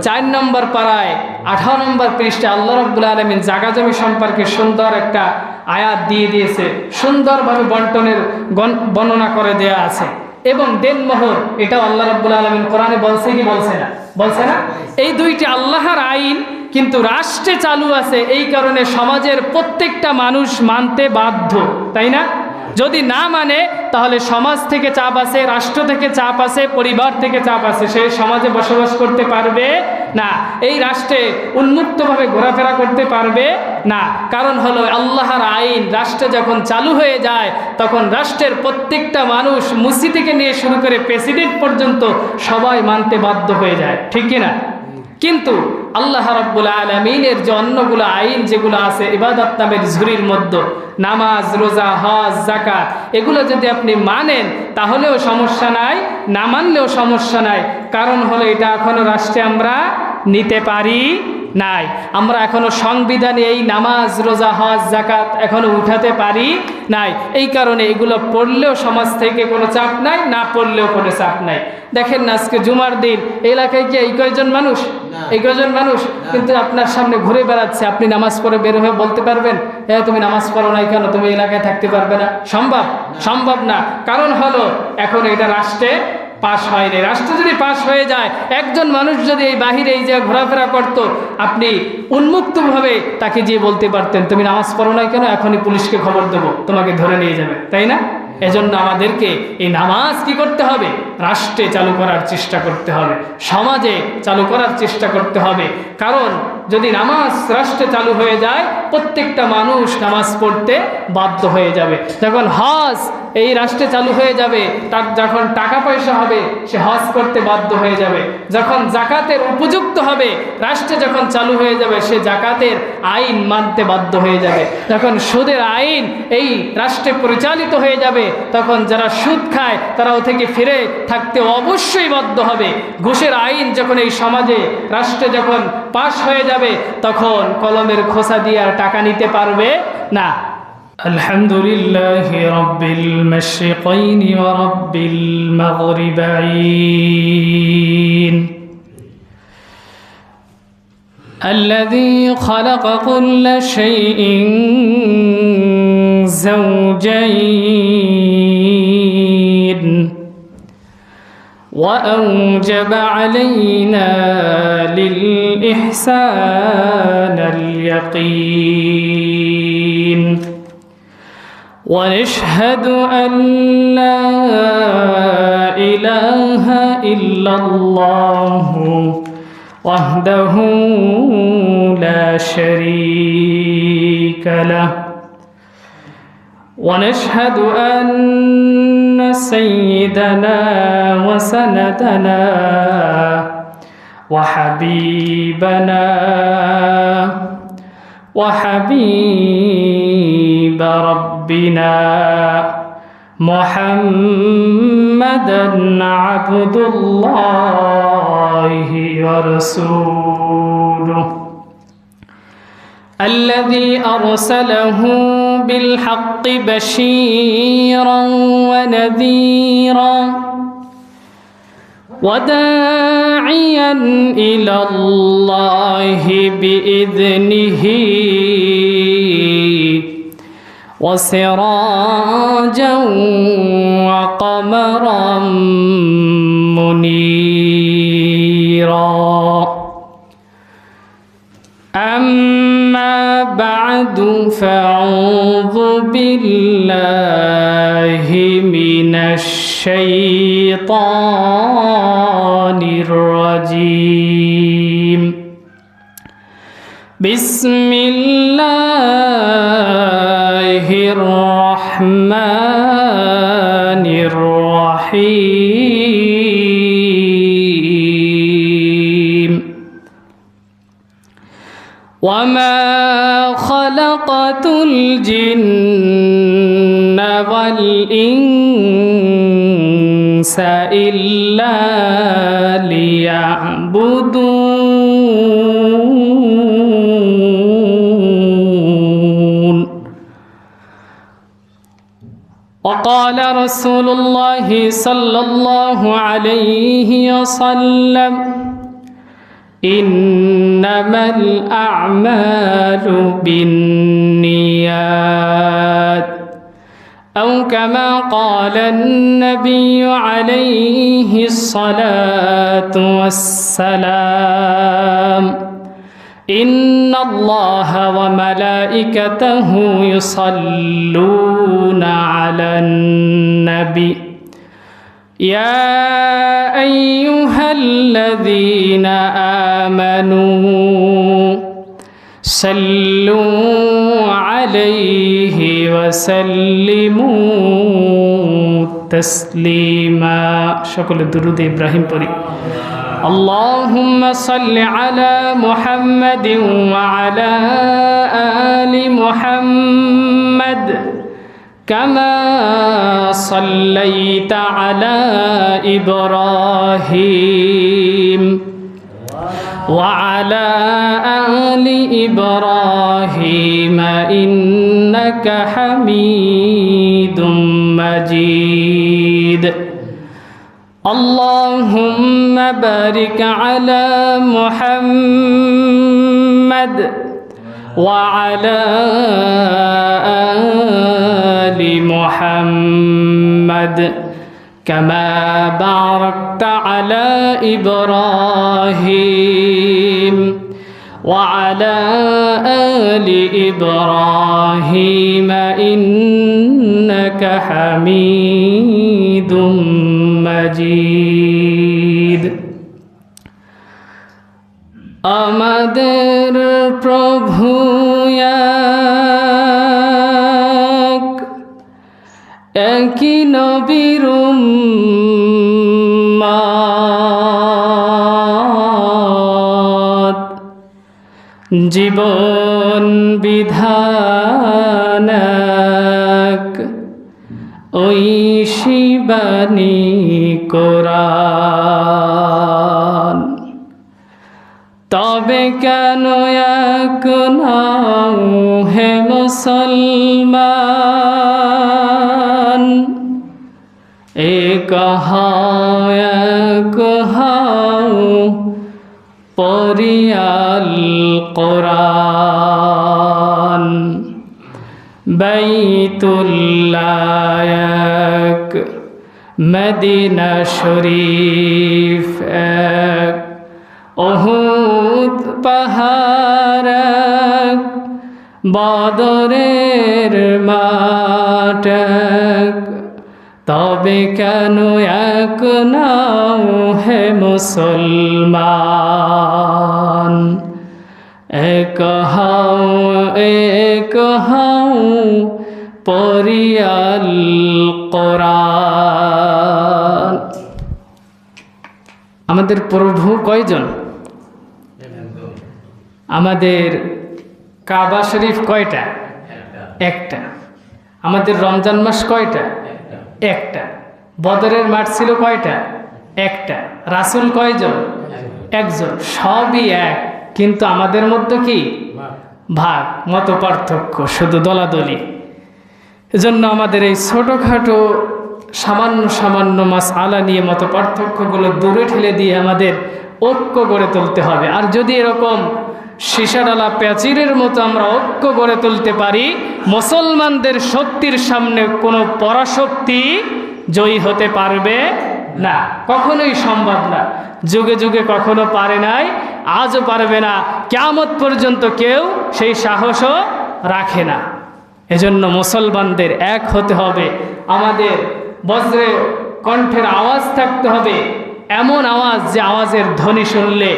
4 নম্বর পারায় 18 নম্বর পৃষ্ঠাে আল্লাহ রাব্বুল আলামিন জায়গা জমি সম্পর্কে সুন্দর একটা আয়াত দিয়ে দিয়েছে, সুন্দরভাবে বন্টনের বর্ণনা করে দেয়া আছে। এবং দেনমোহর এটাও আল্লাহ রাব্বুল আলামিন কোরআনে বলছে কি বলছে না? বলছে না? এই দুইটি আল্লাহর আইন কিন্তু রাষ্ট্রে চালু আছে, এই কারণে সমাজের প্রত্যেকটা মানুষ মানতে বাধ্য, তাই না? যদি না মানে তাহলে সমাজ থেকে চাপ আছে, রাষ্ট্র থেকে চাপ আছে, পরিবার থেকে চাপ আছে, সে সমাজে বসবাস করতে পারবে না, এই রাষ্ট্রে উন্মুক্তভাবে ঘোরাফেরা করতে পারবে না। কারণ হলো আল্লাহর আইন রাষ্ট্রে যখন চালু হয়ে যায় তখন রাষ্ট্রের প্রত্যেকটা মানুষ, মুসি থেকে নিয়ে শুরু করে প্রেসিডেন্ট পর্যন্ত সবাই মানতে বাধ্য হয়ে যায়, ঠিক কিনা? কিন্তু আল্লাহ রাব্বুল আলামিনের যে অন্যগুলো আইন যেগুলো আছে ইবাদত নামের ঝুরির মধ্যে, নামাজ, রোজা, হজ, যাকাত, এগুলো যদি আপনি মানেন তাহলেও সমস্যা নাই, না মানলেও সমস্যা নাই। কারণ হলো এটা এখনো রাষ্ট্রে আমরা নিতে পারি নাই, আমরা এখনো সংবিধানে এই নামাজ, রোজা, হজ, যাকাত এখনো উঠাতে পারি নাই। এই কারণে এগুলো পড়লেও সমাজ থেকে কোনো চাপ নাই, না পড়লেও কোনো চাপ নাই। দেখেন না আজকে জুমার দিন এলাকায় কি এই কয়জন মানুষ? এই কয়জন মানুষ কিন্তু আপনার সামনে ঘুরে বেড়াচ্ছে, আপনি নামাজ পড়ে বের হয়ে বলতে পারবেন হ্যাঁ তুমি নামাজ পড়ো নাই কেন, তুমি এলাকায় থাকতে পারবে না? সম্ভব? সম্ভব না। কারণ হলো এখন এটা রাষ্ট্রে পাশ হয়নি। রাষ্ট্র যদি পাশ হয়ে যায়, একজন মানুষ যদি এই বাহিরে এই যে ঘোরাফেরা করত, আপনি উন্মুক্তভাবে তাকে গিয়ে বলতে পারতেন তুমি নামাজ পড়ো নাই কেন, এখনই পুলিশকে খবর দেবো, তোমাকে ধরে নিয়ে যাবে, তাই না? এজন্য আমাদেরকে এই নামাজ কি করতে হবে? রাষ্ট্রে চালু করার চেষ্টা করতে হবে, সমাজে চালু করার চেষ্টা করতে হবে। কারণ যদি নামাজ রাষ্ট্রে চালু হয়ে যায় প্রত্যেকটা মানুষ নামাজ পড়তে বাধ্য হয়ে যাবে। যখন হজ এই রাষ্ট্রে চালু হয়ে যাবে, তার যখন টাকা পয়সা হবে সে হজ করতে বাধ্য হয়ে যাবে। যখন জাকাতের উপযুক্ত হবে, রাষ্ট্রে যখন চালু হয়ে যাবে সে জাকাতের আইন মানতে বাধ্য হয়ে যাবে। যখন সুদের আইন এই রাষ্ট্রে পরিচালিত হয়ে যাবে, তখন যারা সুদ খায় তারাও থেকে ফিরে থাকতে অবশ্যই বাধ্য হবে। ঘুষের আইন যখন এই সমাজে রাষ্ট্রে যখন পাশ হয়ে যাবে, তখন কলমের খোসা দিয়ে আর টাকা নিতে পারবে না। আলহামদুলিল্লাহি রাব্বিল মাশরিকাইনি ওয়া রাব্বিল মাগরিবাইন الذي خلق كل شيء زوجين وأوجب علينا للإحسان اليقين ونشهد أن لا إله إلا الله وحده لا شريك له ونشهد أن سيدنا وسندنا وحبيبنا وحبيب ربنا محمدا عبد الله ورسوله الذي أرسله بالحق بشيرا ونذيرا وداعيا إلى الله بإذنه وسراجا وقمرا منيرا أما بعد فأعوذ بالله من الشيطان الرجيم بسم الله الرحمن الرحيم وما خلقت الجن والإنس إلا ليعبدون وقال رسول الله صلى الله عليه وسلم إنما الأعمال بالنيات أو كما قال النبي عليه الصلاة والسلام إن الله وملائكته يصلون على النبي يا أيها الذين آمنوا صلوا عليه وسلموا تسليما شكل الدرود إبراهيم بري اللهم صل على محمد وعلى آل محمد كما صليت على إبراهيم وعلى آل إبراهيم إنك حميد مجيد اللهم بارك على محمد وعلى آل محمد كما باركت على إبراهيم وعلى آل إبراهيم إنك حميد مجيد আমাদের প্রভু একই নবীর উম্মত জীবন বিধান ঐশী বাণী কোরআন তবে কেন এক নাও হে মুসলমান এক হাও পরিয়াল কোরআন বাইতুল্লাহ এক মদিনা শরীফ এক উহুদ পাহাড় এক বদরের মাঠ এক তবে কেন এক নাও হে মুসলমান এক হাও পরিয়াল কোরআন আমাদের প্রভু কয়জন আমাদের কাবা শরীফ কয়টা একটা আমাদের রমজান মাস কয়টা একটা বদরের মাঠ ছিল কয়টা একটা রাসূল কয়জন একজন সবই এক কিন্তু আমাদের মধ্যে কি ভাগ মত পার্থক্য শুধু দলাদলি এজন্য আমাদের এই ছোটখাটো সামান্য মাসআলা নিয়ে মত পার্থক্যগুলো দূরে ঠেলে দিয়ে আমাদের ঐক্য গড়ে তুলতে হবে আর যদি এরকম সীসাডালা প্যাচিরের মতো আমরা ঐক্য গড়ে তুলতে পারি মুসলমানদের শক্তির সামনে কোনো পরাশক্তি জয়ী হতে পারবে না কখনোই সম্ভব না যুগে যুগে কখনো পারে নাই আজও পারবে না কিয়ামত পর্যন্ত কেউ সেই সাহসও রাখে না এজন্য মুসলমানদের এক হতে হবে আমাদের বজ্রে কণ্ঠের আওয়াজ থাকতে হবে এমন আওয়াজ যে আওয়াজের ধ্বনি শুনলে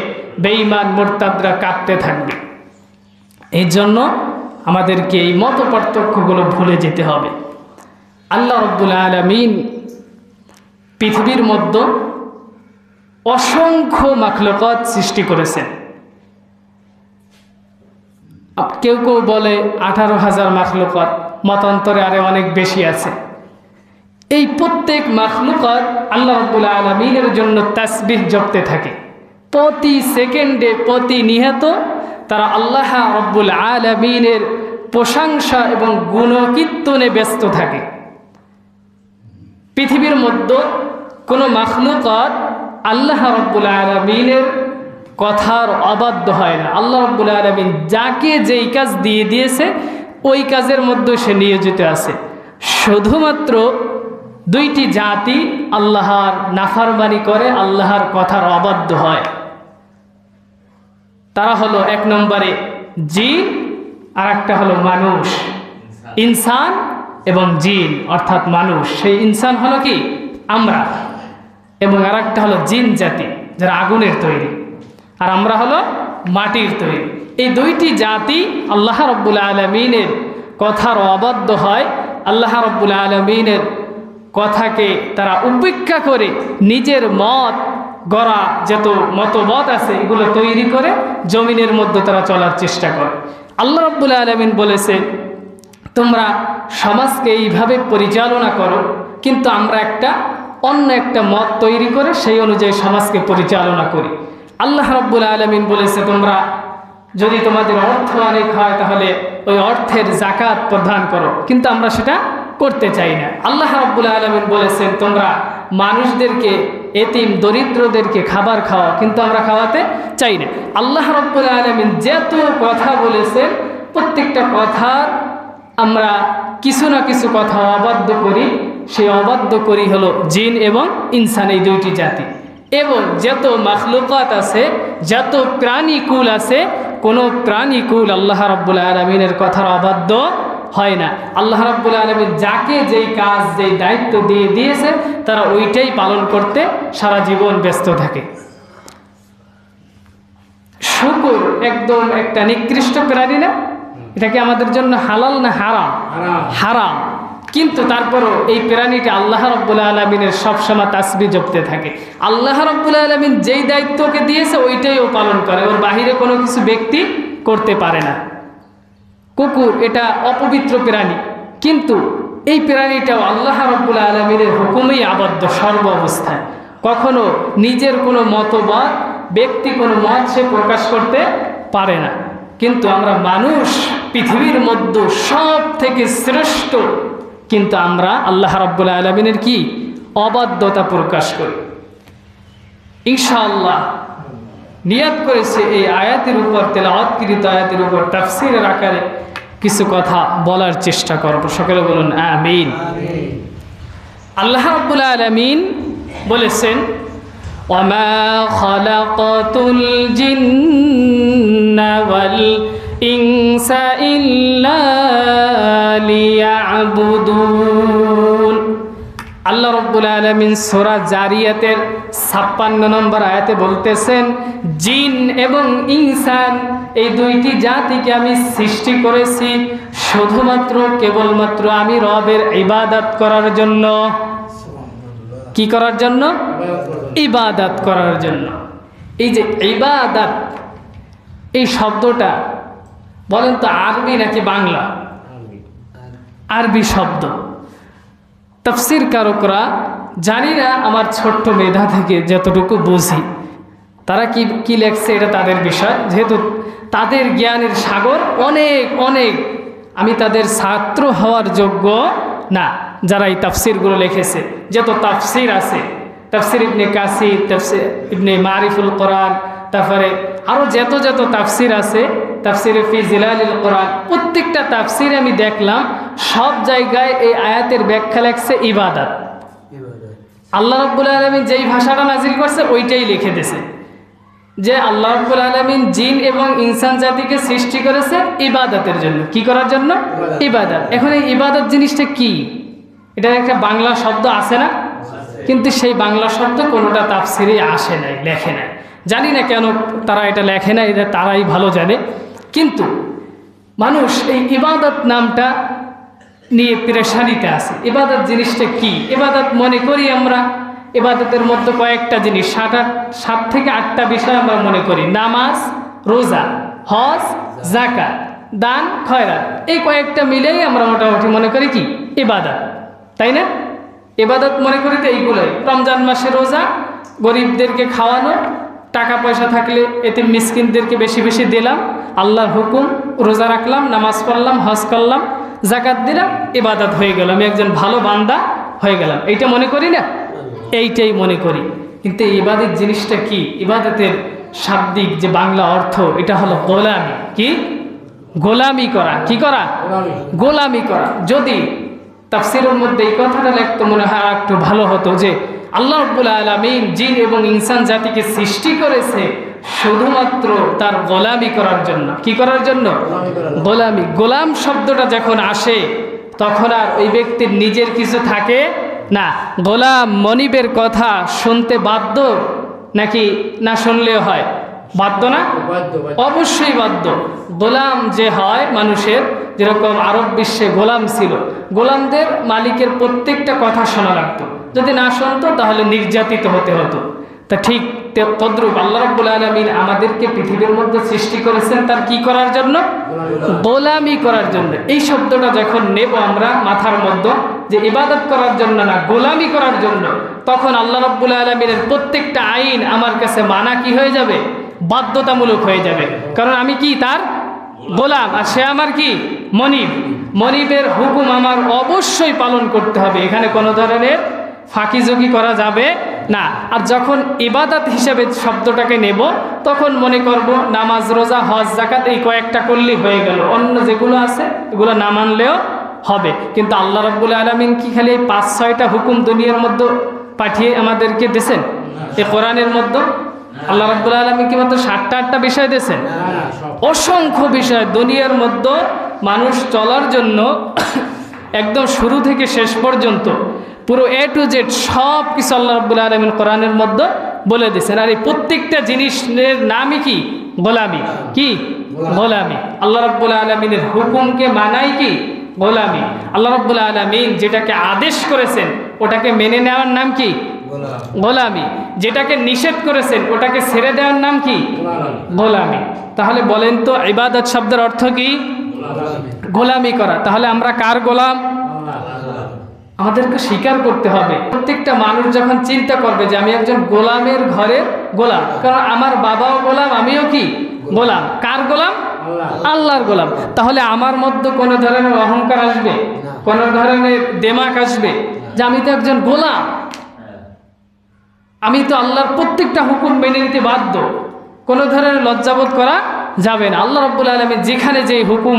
বেঈমান মুরতাদরা কাঁপতে থাকবে এই জন্য আমাদেরকে এই মত পার্থক্যগুলো ভুলে যেতে হবে আল্লাহ রাব্বুল আলামিন পৃথিবীর মধ্যে অসংখ্য মাখলুকাত সৃষ্টি করেছেন কেউ কেউ বলে 18,000 মাখলুকাত মতান্তরে আরে অনেক বেশি আছে এই প্রত্যেক মাখলুকাত আল্লাহ রাব্বুল আলামিনের জন্য তাসবিহ জপতে থাকে প্রতি সেকেন্ডে প্রতিনিয়ত তারা আল্লাহ রাব্বুল আলামিনের প্রশংসা এবং গুণকীর্তনে ব্যস্ত থাকে পৃথিবীর মধ্যে কোনো মাখলুকাত আল্লাহ রাব্বুল আলামিনের কথার অবাধ্য হয় না। আল্লাহ রাব্বুল আলামিন যাকে যেই কাজ দিয়ে দিয়েছে ওই কাজের মধ্যে সে নিয়োজিত আছে। শুধুমাত্র দুইটি জাতি আল্লাহর নাফরমানি করে, আল্লাহর কথার অবাধ্য হয়। তারা হলো এক নম্বরে জিন, আর একটা হলো মানুষ। ইনসান এবং জিন অর্থাৎ মানুষ, সেই ইনসান হলো কি আমরা, এবং আর একটা হলো জিন জাতি যারা আগুনের তৈরি, আর আমরা হলো মাটির তৈরি। এই দুইটি জাতি আল্লাহ রাব্বুল আলামিনের কথার অবাধ্য হয়। আল্লাহ রাব্বুল আলামিনের কথাকে তারা উপেক্ষা করে নিজের মত গড়া যত মতবাদ আছে এগুলো তৈরি করে জমিনের মধ্যে তারা চলার চেষ্টা করে। আল্লাহ রাব্বুল আলামিন বলেছে তোমরা সমাজকে এইভাবে পরিচালনা করো, কিন্তু আমরা অন্য একটা মত তৈরি করে সেই অনুযায়ী সমাজকে পরিচালনা করি। আল্লাহ রাব্বুল আলামিন বলেছে তোমরা যদি তোমাদের অর্থ অনেক হয় তাহলে ওই অর্থের যাকাত প্রদান করো, কিন্তু আমরা সেটা করতে চাই না। আল্লাহ রাব্বুল আলামিন বলেছেন তোমরা মানুষদেরকে, এতিম দরিদ্রদেরকে খাবার খাওয়াও, কিন্তু আমরা খাওয়াতে চাই না। আল্লাহ রাব্বুল আলামিন যত কথা বলেছেন প্রত্যেকটা কথার আমরা কিছু না কিছু কথা অবাধ্য করি। সেই অবাধ্য করি হলো জিন এবং ইনসান, এই দুইটি জাতি। এবং যত মাখলুকাত আছে, যত প্রাণীকুল আছে, কোনো প্রাণীকুল আল্লাহ রাব্বুল আলামিনের কথার অবাধ্য হয় না। আল্লাহ রাব্বুল আলামিন যাকে যেই কাজ, যেই দায়িত্ব দিয়ে দিয়েছে তারা ওইটাই পালন করতে সারা জীবন ব্যস্ত থাকে। শুকর একদম একটা নিকৃষ্ট প্রাণী না? এটা কি আমাদের জন্য হালাল না হারাম? হারাম। কিন্তু তারপরও এই প্রাণীটা আল্লাহ রাব্বুল আলামিনের সবসময় তাসবিহ জপতে থাকে। আল্লাহ রাব্বুল আলামিন যেই দায়িত্বকে দিয়েছে ওইটাই ও পালন করে, ওর বাহিরে কোনো কিছু ব্যক্তি করতে পারে না। কুকুর এটা অপবিত্র প্রাণী, কিন্তু এই প্রাণীটাও আল্লাহ রাব্বুল আলামিনের হুকুমেই আবদ্ধ সর্ব অবস্থায়। কখনো নিজের কোনো মতবাদ, ব্যক্তি কোনো মত সে প্রকাশ করতে পারে না। কিন্তু আমরা মানুষ পৃথিবীর মধ্যে সব থেকে শ্রেষ্ঠ, কিন্তু আমরা আল্লাহ রাব্বুল আলামিনের কি অবাধ্যতা প্রকাশ করি। ইনশাআল্লাহ নিয়াত করেছে এই আয়াতের উপর, তেলাওয়াতকৃত আয়াতের উপর তাফসীরের আকারে কিছু কথা বলার চেষ্টা করব। সকলে বলুন আমিন। আল্লাহ রাব্বুল আলামিন বলেছেন ওয়ামা খালাকাতুল জিন্না ওয়াল ইনসা ইল্লা লিয়াবুদুন। আল্লাহ রাব্বুল আলামিন সূরা জারিয়াতের 56 নম্বর আয়াতে বলতেছেন জিন এবং ইনসান এই দুইটি জাতিকে আমি সৃষ্টি করেছি শুধুমাত্র কেবলমাত্র আমি রবের ইবাদত করার জন্য। কি করার জন্য? ইবাদত করার জন্য। এই যে ইবাদত, এই শব্দটা বলেন তো আরবি নাকি বাংলা? আরবি শব্দ। তাফসীর কারকরা, জানি না, আমার ছোট্ট মেধা থেকে যতটুকু বুঝি তারা কি লেখছে এটা তাদের বিষয়, যেহেতু তাদের জ্ঞানের সাগর অনেক অনেক, আমি তাদের ছাত্র হওয়ার যোগ্য না যারা এই তাফসীরগুলো লিখেছে। যত তাফসীর আছে, তাফসীর ইবনে কাসির, তাফসীর ইবনে মারিফুল কোরআন, তারপরে আরও যত তাফসীর আছে, তাফসীরে ফি জিলালিল কোরআন, প্রত্যেকটা তাফসীরে আমি দেখলাম সব জায়গায় এই আয়াতের ব্যাখ্যা লেখছে ইবাদত। আল্লাহ রাব্বুল আলামিন যেই ভাষাটা নাজিল করছে ওইটাই লিখে দিয়েছে যে আল্লাহ রাব্বুল আলামিন জিন এবং ইনসান জাতিকে সৃষ্টি করেছে ইবাদতের জন্য। কি করার জন্য? ইবাদত। এখন এই ইবাদত জিনিসটা কি? এটা একটা বাংলা শব্দ আছে না? কিন্তু সেই বাংলা শব্দ কোনোটা তাফসীরে আসে নাই, লেখে নাই। জানি না কেন তারা এটা লেখে না, এটা তারাই ভালো জানে। কিন্তু মানুষ এই ইবাদত নামটা নিয়ে পেরেশানিতে আছে। ইবাদত জিনিসটা কি? ইবাদত মনে করি আমরা ইবাদতের মধ্যে কয়েকটা জিনিস, 7 থেকে 8টা বিষয় আমরা মনে করি। নামাজ, রোজা, হজ, যাকাত, দান, খয়রাত, এই কয়েকটা মিলেই আমরা মোটামুটি মনে করি কি ইবাদত, তাই না? ইবাদত মনে করি তো এইগুলোই। রমজান মাসে রোজা, গরিবদেরকে খাওয়ানো, টাকা পয়সা থাকলে এতিম মিসকিনদেরকে বেশি বেশি দিলাম, আল্লাহর হুকুম, রোজা রাখলাম, নামাজ পড়লাম, হজ করলাম, যাকাত দিলাম, ইবাদত হয়ে গেল, আমি একজন ভালো বান্দা হয়ে গেলাম। এইটা মনে করি না? এইটাই মনে করি। কিন্তু ইবাদত জিনিসটা কি? ইবাদতের শাব্দিক যে বাংলা অর্থ এটা হলো গোলামি। কি? গোলামি করা। কি করা? গোলামি করা। যদি তাফসীরের মধ্যে এই কথাটা লিখতো মনে হয় একটু ভালো হতো যে আল্লাহ রাব্বুল আলামিন জিন এবং ইনসান জাতিকে সৃষ্টি করেছে শুধুমাত্র তার গোলামি করার জন্য। কি করার জন্য? গোলামি। গোলাম শব্দটা যখন আসে তখন আর ওই ব্যক্তির নিজের কিছু থাকে না। গোলাম মনিবের কথা শুনতে বাধ্য নাকি না শুনলেও হয়? বাধ্য না? অবশ্যই বাধ্য। গোলাম যে হয় মানুষের, যেরকম আরব বিশ্বে গোলাম ছিল, গোলামদের মালিকের প্রত্যেকটা কথা শোনা লাগতো, যদি না শুনতো তাহলে নির্যাতিত হতে হতো। তা ঠিক তদ্রূপ আল্লাহ রাব্বুল আলামিন আমাদেরকে পৃথিবীর মধ্যে সৃষ্টি করেছেন তার কি করার জন্য? গোলামি করার জন্য। এই শব্দটা যখন নেব আমরা মাথার মধ্যে যে ইবাদত করার জন্য না, গোলামি করার জন্য, তখন আল্লাহ রাব্বুল আলামিনের প্রত্যেকটা আইন আমার কাছে মানা কি হয়ে যাবে? বাধ্যতামূলক হয়ে যাবে। কারণ আমি কি? তার গোলাম, আর সে আমার কি? মনিব। মনিবের হুকুম আমার অবশ্যই পালন করতে হবে, এখানে কোনো ধরনের ফাঁকিঝুঁকি করা যাবে না। আর যখন ইবাদত হিসেবে শব্দটাকে নেব তখন মনে করব নামাজ, রোজা, হজ, যাকাত এই কয়েকটা করলেই হয়ে গেল, অন্য যেগুলো আছে এগুলো না মানলেও হবে। কিন্তু আল্লাহ রাব্বুল আলামিন কি খালি 5-6টা হুকুম দুনিয়ার মধ্যে পাঠিয়ে আমাদেরকে দিয়েছেন? এই কোরআনের মধ্যে আল্লাহ রাব্বুল আলামিন কি মাত্র 7টা-8টা বিষয় দিয়েছেন? অসংখ্য বিষয় দুনিয়ার মধ্যে মানুষ চলার জন্য একদম শুরু থেকে শেষ পর্যন্ত পুরো A to Z সব কিছু আল্লাহ রাব্বুল আলামিন কোরআনের মধ্যে বলে দিয়েছেন। আর এই প্রত্যেকটা জিনিসের নামই কি? গোলামি। কি? গোলামি। আল্লাহ রাব্বুল আলামিনের হুকুমকে মানাই কি? গোলামি। আল্লাহ রাব্বুল আলামিন যেটাকে আদেশ করেছেন ওটাকে মেনে নেওয়ার নাম কি? গোলামি। যেটাকে নিষেধ করেছেন ওটাকে ছেড়ে দেওয়ার নাম কি? গোলামি। তাহলে বলেন তো ইবাদত শব্দের অর্থ কি? গোলামি করা। তাহলে আমরা কার গোলাম? আমাদেরকে স্বীকার করতে হবে। প্রত্যেকটা মানুষ যখন চিন্তা করবে যে আমি একজন গোলামের ঘরের গোলাম, কারণ আমার বাবাও গোলাম, আমিও কি? গোলাম। কার গোলাম? আল্লাহর গোলাম। তাহলে আমার মধ্যে কোনো ধরনের অহংকার আসবে? কোনো ধরনের দেমাক আসবে যে আমি তো একজন গোলাম, আমি তো আল্লাহর প্রত্যেকটা হুকুম মেনে নিতে বাধ্য? কোনো ধরনের লজ্জাবোধ করা যাবে না। আল্লাহ রাব্বুল আলামিন যেখানে যে হুকুম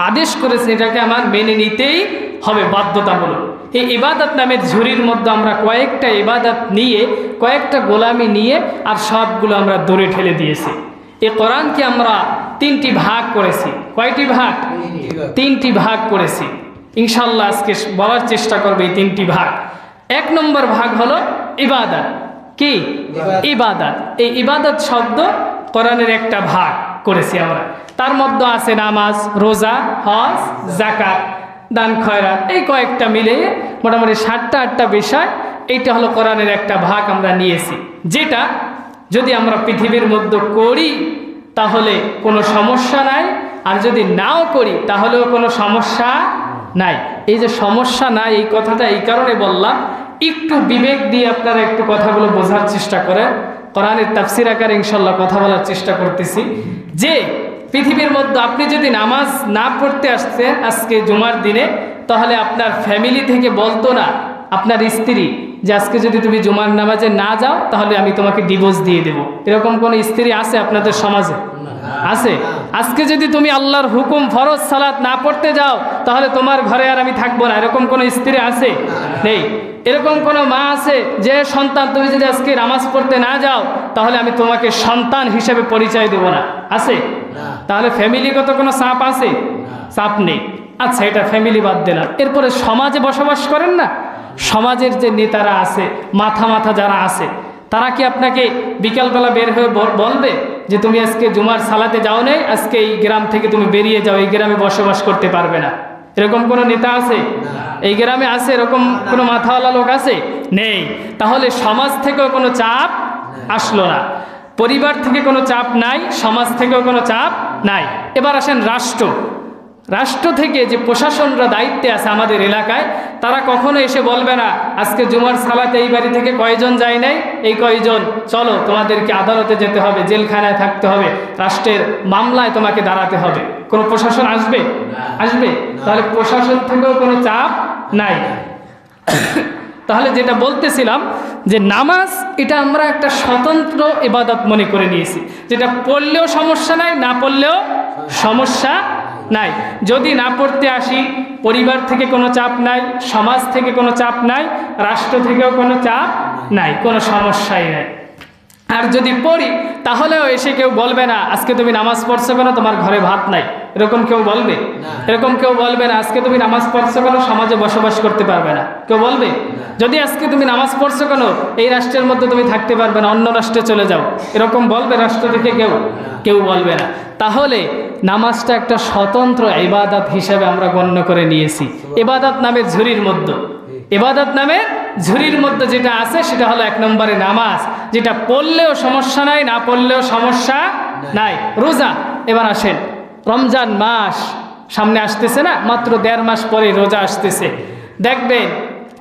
আদেশ করেছে এটাকে আমার মেনে নিতেই হবে, বাধ্যতামূলক। এই ইবাদত নামের ঝুড়ির মধ্যে আমরা কয়েকটা ইবাদত নিয়ে, কয়েকটা গোলামি নিয়ে আর সবগুলো আমরা দূরে ঠেলে দিয়েছি। এই কোরআনকে আমরা 3টি ভাগ করেছি। কয়টি ভাগ? 3টি ভাগ করেছি। ইনশাআল্লাহ আজকে বলার চেষ্টা করবে এই 3টি ভাগ। 1 নম্বর ভাগ হলো ইবাদত। কি? ইবাদত। এই ইবাদত শব্দ কোরআনের একটা ভাগ করেছি আমরা। তার মধ্যে আছে নামাজ, রোজা, হজ, যাকাত, দান, খয়রাত, এই কয়েকটা মিলে মোটামুটি 7টা-8টা বিষয়। এইটা হলো কোরআনের একটা ভাগ আমরা নিয়েছি, যেটা যদি আমরা পৃথিবীর মধ্যে করি তাহলে কোনো সমস্যা নাই, আর যদি নাও করি তাহলেও কোনো সমস্যা নাই। এই যে সমস্যা নাই এই কথাটা এই কারণে বললাম, একটু বিবেক দিয়ে আপনারা একটু কথাগুলো বোঝার চেষ্টা করেন। কোরআনের তাফসীর আকারে ইনশাআল্লাহ কথা বলার চেষ্টা করতেছি যে পৃথিবীর মধ্যে আপনি যদি নামাজ না পড়তে আসতেন আজকে জুমার দিনে, তাহলে আপনার ফ্যামিলি থেকে বলতো না আপনার স্ত্রী যে আজকে যদি তুমি জুমার নামাজে না যাও তাহলে আমি তোমাকে ডিভোর্স দিয়ে দেব? এরকম কোন স্ত্রী আছে আপনাদের সমাজে? আছে? আজকে যদি তুমি আল্লাহর হুকুম ফরজ সালাত না পড়তে যাও তাহলে তোমার ঘরে আর আমি থাকবো না, এরকম কোন স্ত্রী আছে? নেই। এরকম কোন মা আছে যে সন্তান তুমি যদি আজকে নামাজ পড়তে না যাও তাহলে আমি তোমাকে সন্তান হিসেবে পরিচয় দেব না? আছে? তাহলে ফ্যামিলিগত কোনো চাপ আছে? চাপ নেই। আচ্ছা, এটা ফ্যামিলি বাদ দিলাম। এরপরে সমাজে বসবাস করেন না, সমাজের যে নেতারা আছে, মাথা যারা আছে, তারা কি আপনাকে বিকালবেলা বের হয়ে বলবে যে তুমি আজকে জুমার সালাতে যাও নাই, আজকে এই গ্রাম থেকে তুমি বেরিয়ে যাও, এই গ্রামে বসবাস করতে পারবে না? এরকম কোনো নেতা আছে এই গ্রামে? আছে এরকম কোনো মাথাওয়ালা লোক আছে? নেই। তাহলে সমাজ থেকেও কোনো চাপ আসলো না, পরিবার থেকে কোনো চাপ নাই, সমাজ থেকেও কোনো চাপ নাই। এবার আসেন রাষ্ট্র থেকে যে প্রশাসনরা দায়িত্বে আছে আমাদের এলাকায়, তারা কখনো এসে বলবে না আজকে জুমার সালাতে এই বাড়ি থেকে কয়জন যায় নাই, এই কয়জন চলো তোমাদেরকে আদালতে যেতে হবে, জেলখানায় থাকতে হবে, রাষ্ট্রের মামলায় তোমাকে দাঁড়াতে হবে। কোনো প্রশাসন আসবে? আসবে? তাহলে প্রশাসন থেকেও কোনো চাপ নাই। তাহলে যেটা বলতেছিলাম যে নামাজ এটা আমরা একটা স্বতন্ত্র ইবাদত মনে করে নিয়েছি, যেটা পড়লেও সমস্যা নাই, না পড়লেও সমস্যা নাই। যদি না পড়তে আসি, পরিবার থেকে কোনো চাপ নাই, সমাজ থেকে কোনো চাপ নাই, রাষ্ট্র থেকেও কোনো চাপ নাই, কোনো সমস্যাই নাই। আর যদি পড়ি তাহলেও এসে কেউ বলবে না আজকে তুমি নামাজ পড়ছো কেন, তোমার ঘরে ভাত নাই, এরকম কেউ বলবে? এরকম কেউ বলবে না আজকে তুমি নামাজ পড়ছো কেন, সমাজে বসবাস করতে পারবে না, কেউ বলবে? যদি আজকে তুমি নামাজ পড়ছো কেন, এই রাষ্ট্রের মধ্যে তুমি থাকতে পারবে না, অন্য রাষ্ট্রে চলে যাও, এরকম বলবে রাষ্ট্র থেকে কেউ বলবে না। তাহলে নামাজটা একটা স্বতন্ত্র ইবাদত হিসেবে আমরা গণ্য করে নিয়েছি। ইবাদত নামের ঝুরির মধ্যে, ইবাদত নামে ঝুরির মধ্যে যেটা আছে সেটা হলো 1 নম্বরে নামাজ, যেটা পড়লেও সমস্যা নাই, না পড়লেও সমস্যা নাই। রোজা, এবার আসেন, রমজান মাস সামনে আসতেছে না, মাত্র 1.5 মাস পরে রোজা আসতেছে। দেখবেন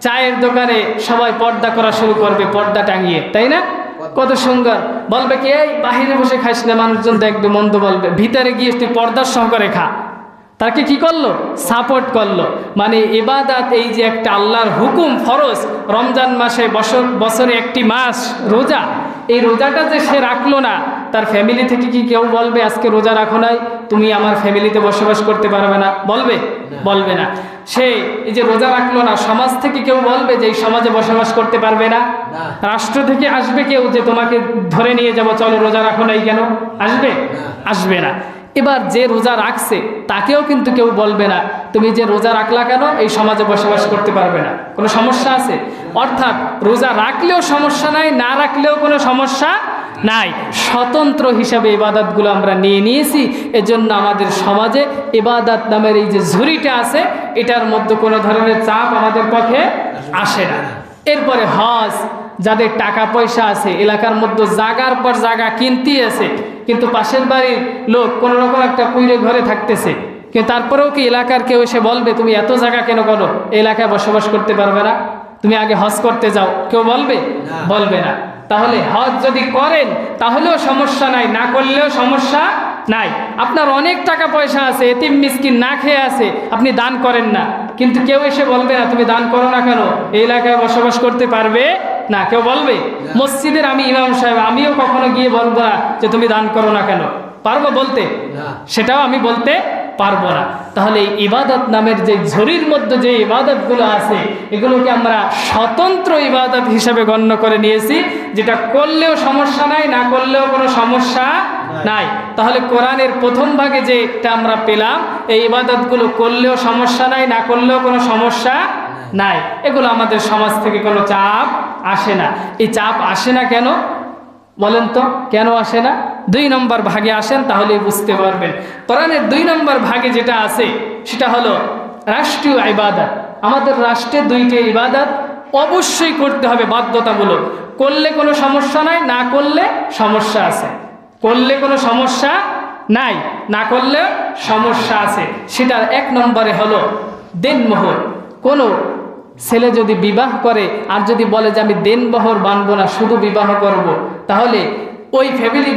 চায়ের দোকানে সবাই পর্দা করা শুরু করবে, পর্দা টাঙিয়ে, তাই না? কত সুন্দর, বলবে কি এই বাহিরে বসে খাইস না, মানুষজন দেখবে, মন্দ বলবে, ভিতরে গিয়ে তুই পর্দার সহকারে খা। তাকে কি করলো? সাপোর্ট করলো। মানে ইবাদত, এই যে একটা আল্লাহর হুকুম ফরজ, রমজান মাসে বছরে একটি মাস রোজা, এই রোজাটা যে সে রাখলো না, তার ফ্যামিলি থেকে কি কেউ বলবে আজকে রোজা রাখো নাই, তুমি আমার ফ্যামিলিতে বসবাস করতে পারবে না, বলবে? বলবে না। সে এই যে রোজা রাখলো না, সমাজ থেকে কেউ বলবে যে এই সমাজে বসবাস করতে পারবে না? রাষ্ট্র থেকে আসবে কেউ যে তোমাকে ধরে নিয়ে যাবো, চলো রোজা রাখো নাই কেন, আসবে? আসবে না। এবার যে রোজা রাখছে তাকেও কিন্তু কেউ বলবে না তুমি যে রোজা রাখলা কেন, এই সমাজে বসবাস করতে পারবে না, কোনো সমস্যা আছে? অর্থাৎ রোজা রাখলেও সমস্যা নাই, না রাখলেও কোনো সমস্যা নাই। স্বতন্ত্র হিসাবে ইবাদতগুলো আমরা নিয়ে নিয়েছি। এজন্য আমাদের সমাজে ইবাদত নামের এই যে ঝুরিটা আছে, এটার মধ্যে কোনো ধরনের চাপ আমাদের পক্ষে আসে না। এরপরে হজ, যাদের টাকা পয়সা আছে, এলাকার মধ্যে জায়গার পর জায়গা কিনতে আছে, কিন্তু পাশের বাড়ির লোক কোনো রকম একটা কুইরে ঘরে থাকতেছে, কিন্তু তারপরেও কি এলাকার কেউ এসে বলবে তুমি এত জায়গা কেন করো, এলাকায় বসবাস করতে পারবে না, তুমি আগে হজ করতে যাও, কেউ বলবে? বলবে না। তাহলে হজ যদি করেন তাহলেও সমস্যা নাই, না করলেও সমস্যা নাই। আপনার অনেক টাকা পয়সা আছে, এতিম মিসকিন না খেয়ে আছে, আপনি দান করেন না, কিন্তু কেউ এসে বলবে না তুমি দান করো না কেন, এই এলাকায় বসবাস করতে পারবে না, কেউ বলবে? মসজিদের আমি ইমাম সাহেব, আমিও কখনো গিয়ে বলবো না যে তুমি দান করো না কেন, পারবো বলতে? সেটাও আমি বলতে পারবো না। তাহলে এই ইবাদত নামের যে ঝুরির মধ্যে যে ইবাদতগুলো আছে, এগুলোকে আমরা স্বতন্ত্র ইবাদত হিসেবে গণ্য করে নিয়েছি, যেটা করলেও সমস্যা নাই, না করলেও কোনো সমস্যা নাই। তাহলে কোরআনের প্রথম ভাগে যেটা আমরা পেলাম, এই ইবাদতগুলো করলেও সমস্যা নাই, না করলেও কোনো সমস্যা নাই, এগুলো আমাদের সমাজ থেকে কোনো চাপ আসে না। এই চাপ আসে না কেন বলেন তো, কেন আসে না? 2 নম্বর ভাগে আসেন, তাহলে বুঝতে পারবেন। কোরআনের 2 নম্বর ভাগে যেটা আছে সেটা হলো রাষ্ট্রীয় ইবাদত। আমাদের রাষ্ট্রে 2টি ইবাদত অবশ্যই করতে হবে, বাধ্যতামূলক। করলে কোনো সমস্যা নাই, না করলে সমস্যা আছে। করলে কোনো সমস্যা নাই, না করলে সমস্যা আছে। সেটার 1 নম্বরে হলো দেনমোহর। কোনো ছেলে যদি বিবাহ করে আর যদি বলে যে আমি দেনমোহর বানবো না, শুধু বিবাহ করব, তাহলে ওই ফ্যামিলি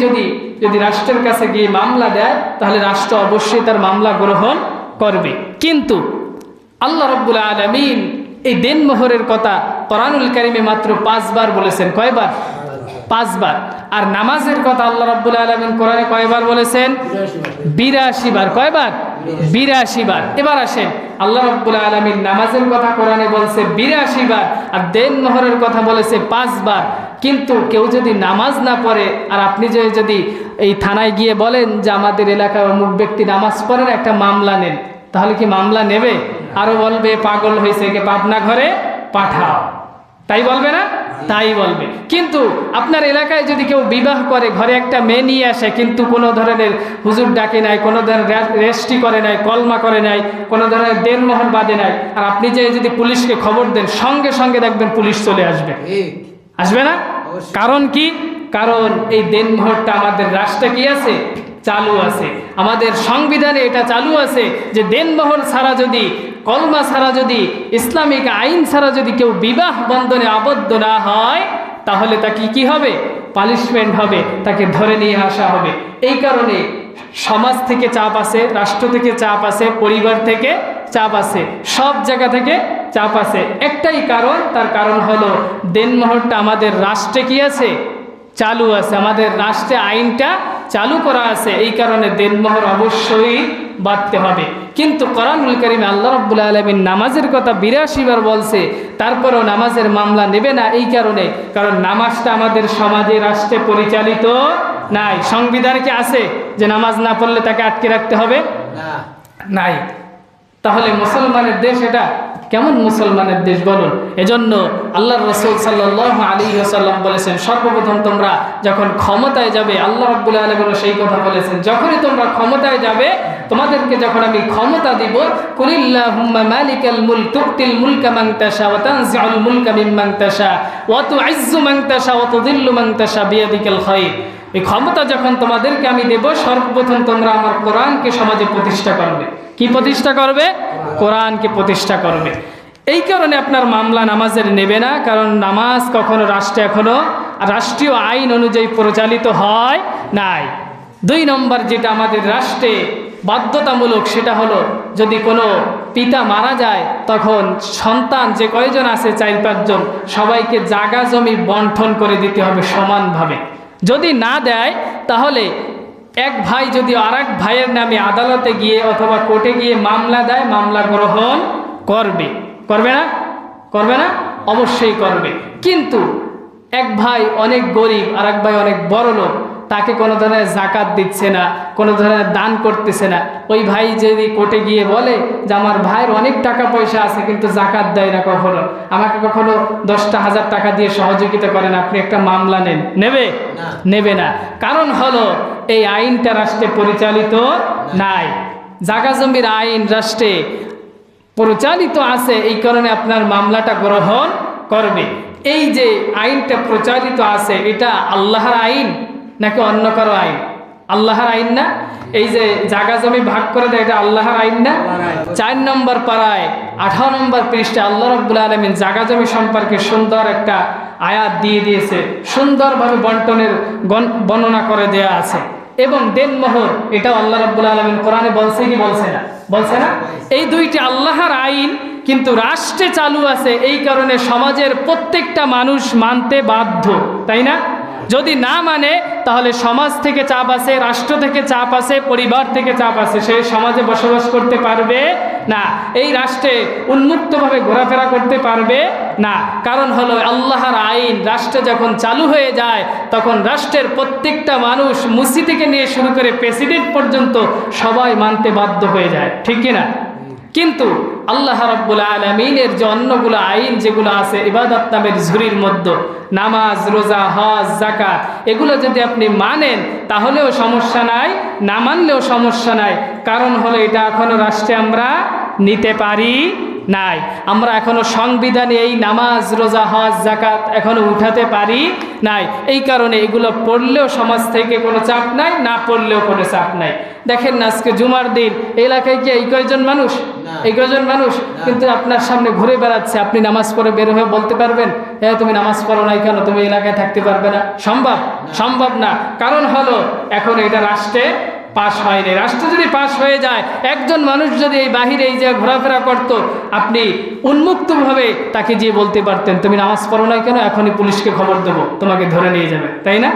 যদি রাষ্ট্রের কাছে গিয়ে মামলা দেয়, তাহলে রাষ্ট্র অবশ্যই তার মামলা গ্রহণ করবে। কিন্তু আল্লাহ রাব্বুল আলামিন এই দেনমোহরের কথা কোরআনুল কারীমে মাত্র 5 বার বলেছেন। কয়বার? 5 বার। আর নামাজের কথা আল্লাহ রাব্বুল আলামিন কোরআনে কয়বার বলেছেন? 82 বার। কয়বার? 82 বার। এবার আসেন, আল্লাহ রাব্বুল আলামিন নামাজের কথা কোরআনে বলছে 82 বার, আর দেনমোহরের কথা বলেছে 5 বার। কিন্তু কেউ যদি নামাজ না পড়ে, আর আপনি যদি এই থানায় গিয়ে বলেন যে আমাদের এলাকায় অমুক ব্যক্তি নামাজ পড়েন, একটা মামলা নেন, তাহলে কি মামলা নেবে? আরো বলবে পাগল হয়েছে, কে পাবনা ঘরে পাঠাও, তাই বলবে না? তাই বলবে। কিন্তু আপনার এলাকায় যদি কেউ বিবাহ করে, ঘরে একটা মেয়ে নিয়ে আসে, কিন্তু কোনো ধরনের হুজুর ডাকে নাই, কোনো ধরনের রেজিস্ট্রি করে নাই, কলমা করে নাই, কোনো ধরনের দেনমোহর বাঁধে নাই, আর আপনি যদি পুলিশকে খবর দেন, সঙ্গে সঙ্গে দেখবেন পুলিশ চলে আসবে। আসবে না? কারণ কি? কারণ এই দেনমোহরটা আমাদের রাষ্ট্রে কি আছে? চালু আছে। আমাদের সংবিধানে এটা চালু আছে যে দেনমোহর ছাড়া যদি, কলমা ছাড়া যদি, ইসলামিক আইন ছাড়া যদি কেউ বিবাহ বন্ধনে আবদ্ধ না হয়, তাহলে তাকে কি হবে? পানিশমেন্ট হবে, তাকে ধরে নিয়ে আসা হবে। এই কারণে সমাজ থেকে চাপ আছে, রাষ্ট্র থেকে চাপ আছে, পরিবার থেকে চাপ আছে, সব জায়গা থেকে চাপ আছে, একটাই কারণ, তার কারণ হলো দেনমোহরটা আমাদের রাষ্ট্রে কি আছে, চালু আছে, আমাদের রাষ্ট্রে আইনটা চালু করা আছে, এই কারণে দেনমোহর অবশ্যই বাড়তে হবে। কিন্তু কোরআনুল কারীমে আল্লাহ রাব্বুল আলামিন নামাজের কথা ৮২ বার বলছে, তারপরেও নামাজের মামলা নেবে না, এই কারণে, কারণ নামাজটা আমাদের সমাজে রাষ্ট্রে পরিচালিত নাই। সংবিধানে কি আছে যে নামাজ না পড়লে তাকে আটকে রাখতে হবে? নাই। তাহলে মুসলমানের দেশ এটা কেমন মুসলমানের দেশ বলুন? এজন্য আল্লাহর রাসূল সাল্লাল্লাহু আলাইহি ওয়াসাল্লাম বলেছেন, সর্বপ্রথম তোমরা যখন ক্ষমতায় যাবে, আল্লাহ রাব্বুল আলামিন সেই কথা বলেছেন, যখনই তোমরা ক্ষমতায় যাবে, তোমাদেরকে যখন আমি ক্ষমতা দিব, কুলিল্লাহুম্মা মালিকাল মুলক তুতিল মুলকা মান তাশা ওয়া তানজিউল মুলকা মিম্মান তাশা ওয়া তুইজ্জু মান তাশা ওয়া তুযিল্লু মান তাশা বিয়াদিকাল খায়র। এই ক্ষমতা যখন তোমাদেরকে আমি দেব, সর্বপ্রথম তোমরা আমার কোরআনকে সমাজে প্রতিষ্ঠা করবে। কি প্রতিষ্ঠা করবে? কোরআনকে প্রতিষ্ঠা করবে। এই কারণে আপনার মামলা নামাজের নেবে না, কারণ নামাজ কখনো রাষ্ট্রে এখনো রাষ্ট্রীয় আইন অনুযায়ী পরিচালিত হয় নাই। ২ নম্বর যেটা আমাদের রাষ্ট্রে বাধ্যতামূলক, সেটা হলো যদি কোনো পিতা মারা যায়, তখন সন্তান যে কয়জন আছে ৪-৫ জন, সবাইকে জায়গা জমি বন্টন করে দিতে হবে সমানভাবে। যদি না দেয়, তাহলে এক ভাই যদি আরেক ভাইয়ের নামে আদালতে গিয়ে অথবা কোর্টে গিয়ে মামলা দেয়, মামলা গ্রহণ করবে। করবে না? করবে না? অবশ্যই করবে। কিন্তু এক ভাই অনেক গরিব, আর এক ভাই অনেক বড় লোক, তাকে কোনো ধরনের জাকাত দিচ্ছে না, কোনো ধরনের দান করতেছে না, ওই ভাই যদি কোর্টে গিয়ে বলে যে আমার ভাইয়ের অনেক টাকা পয়সা আছে কিন্তু জাকাত দেয় না, কখনো আমাকে কখনো 10টা 1000 টাকা দিয়ে সহযোগিতা করেন, আপনি একটা মামলা নেন, নেবে? নেবে না। কারণ হলো এই আইনটা রাষ্ট্রে পরিচালিত নাই। জায়গা জমির আইন রাষ্ট্রে পরিচালিত আছে, এই কারণে আপনার মামলাটা গ্রহণ করবে। এই যে আইনটা প্রচারিত আছে, এটা আল্লাহর আইন নাকি অন্য কারো আইন? আল্লাহর আইন না? এই যে জায়গা জমি ভাগ করে দেয়, এটা আল্লাহর আইন না? ৪ নম্বর পারায় 18 নম্বর পৃষ্ঠাে আল্লাহ রাব্বুল আলামিন জায়গা জমি সম্পর্কে সুন্দর একটা আয়াত দিয়ে দিয়েছে, সুন্দরভাবে বন্টনের বর্ণনা করে দেয়া আছে। এবং দেনমোহর, এটাও আল্লাহ রাব্বুল আলামিন কোরআনে বলছে কি বলছে না? বলছে না? এই দুইটি আল্লাহর আইন কিন্তু রাষ্ট্রে চালু আছে, এই কারণে সমাজের প্রত্যেকটা মানুষ মানতে বাধ্য, তাই না? যদি না মানে, তাহলে সমাজ থেকে চাপ আছে, রাষ্ট্র থেকে চাপ আছে, পরিবার থেকে চাপ আছে, সে সমাজে বসবাস করতে পারবে না, এই রাষ্ট্রে উন্মুক্তভাবে ঘোরাফেরা করতে পারবে না। কারণ হলো আল্লাহর আইন রাষ্ট্রে যখন চালু হয়ে যায়, তখন রাষ্ট্রের প্রত্যেকটা মানুষ, মুসি থেকে নিয়ে শুরু করে প্রেসিডেন্ট পর্যন্ত সবাই মানতে বাধ্য হয়ে যায়, ঠিক কিনা? কিন্তু আল্লাহ রাব্বুল আলামিনের যে অন্যগুলো আইন যেগুলো আছে ইবাদত নামের ঝুরির মধ্যে, নামাজ, রোজা, হজ, যাকাত, এগুলো যদি আপনি মানেন তাহলেও সমস্যা নাই, না মানলেও সমস্যা নাই। কারণ হলো এটা এখনো রাষ্ট্রে আমরা নিতে পারি নাই, আমরা এখনো সংবিধানে এই নামাজ, রোজা, হজ, যাকাত এখনো উঠাতে পারি নাই। এই কারণে এগুলো পড়লেও সমাজ থেকে কোনো চাপ নাই, না পড়লেও কোনো চাপ নাই। দেখেন না, আজকে জুমার দিন এলাকায় কি এই কয়জন মানুষ? এই কয়জন মানুষ কিন্তু আপনার সামনে ঘুরে বেড়াচ্ছে, আপনি নামাজ পড়ে বের হয়ে বলতে পারবেন, হ্যাঁ তুমি নামাজ পড়ো নাই কেন, তুমি এলাকায় থাকতে পারবে না? সম্ভব? সম্ভব না। কারণ হলো এখন এটা রাষ্ট্রে পাশ হয়নি। রাষ্ট্র যদি পাশ হয়ে যায়, একজন মানুষ যদি এই বাহিরে এই যে ঘোরাফেরা করত, আপনি উন্মুক্তভাবে তাকে গিয়ে বলতে পারতেন তুমি নামাজ পড়ো নাই কেন, এখনই পুলিশকে খবর দেবো, তোমাকে ধরে নিয়ে যাবে, তাই না?